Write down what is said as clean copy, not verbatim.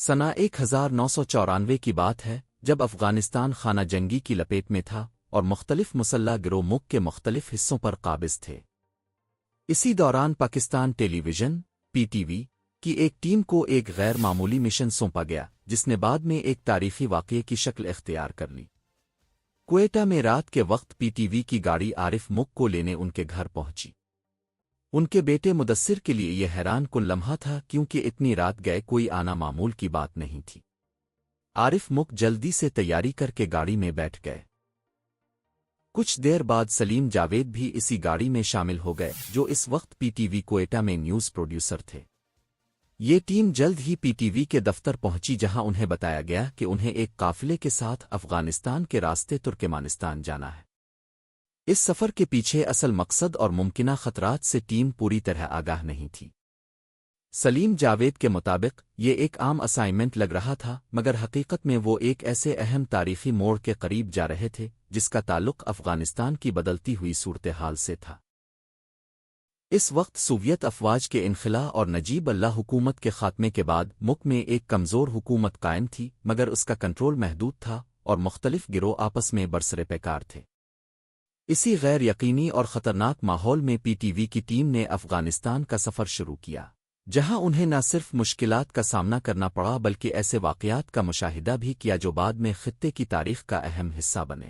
سنہ 1994 کی بات ہے جب افغانستان خانہ جنگی کی لپیٹ میں تھا اور مختلف مسلح گروہ ملک کے مختلف حصوں پر قابض تھے۔ اسی دوران پاکستان ٹیلی ویژن پی ٹی وی کی ایک ٹیم کو ایک غیر معمولی مشن سونپا گیا جس نے بعد میں ایک تاریخی واقعے کی شکل اختیار کر لی۔ کوئٹہ میں رات کے وقت پی ٹی وی کی گاڑی عارف مک کو لینے ان کے گھر پہنچی۔ ان کے بیٹے مدثر کے لیے یہ حیران کن لمحہ تھا کیونکہ اتنی رات گئے کوئی آنا معمول کی بات نہیں تھی۔ عارف مک جلدی سے تیاری کر کے گاڑی میں بیٹھ گئے۔ کچھ دیر بعد سلیم جاوید بھی اسی گاڑی میں شامل ہو گئے جو اس وقت پی ٹی وی کوئٹہ میں نیوز پروڈیوسر تھے۔ یہ ٹیم جلد ہی پی ٹی وی کے دفتر پہنچی جہاں انہیں بتایا گیا کہ انہیں ایک قافلے کے ساتھ افغانستان کے راستے ترکمانستان جانا ہے۔ اس سفر کے پیچھے اصل مقصد اور ممکنہ خطرات سے ٹیم پوری طرح آگاہ نہیں تھی۔ سلیم جاوید کے مطابق یہ ایک عام اسائنمنٹ لگ رہا تھا مگر حقیقت میں وہ ایک ایسے اہم تاریخی موڑ کے قریب جا رہے تھے جس کا تعلق افغانستان کی بدلتی ہوئی صورتحال سے تھا۔ اس وقت سوویت افواج کے انخلاء اور نجیب اللہ حکومت کے خاتمے کے بعد ملک میں ایک کمزور حکومت قائم تھی مگر اس کا کنٹرول محدود تھا اور مختلف گروہ آپس میں برسر پیکار تھے۔ اسی غیر یقینی اور خطرناک ماحول میں پی ٹی وی کی ٹیم نے افغانستان کا سفر شروع کیا جہاں انہیں نہ صرف مشکلات کا سامنا کرنا پڑا بلکہ ایسے واقعات کا مشاہدہ بھی کیا جو بعد میں خطے کی تاریخ کا اہم حصہ بنے۔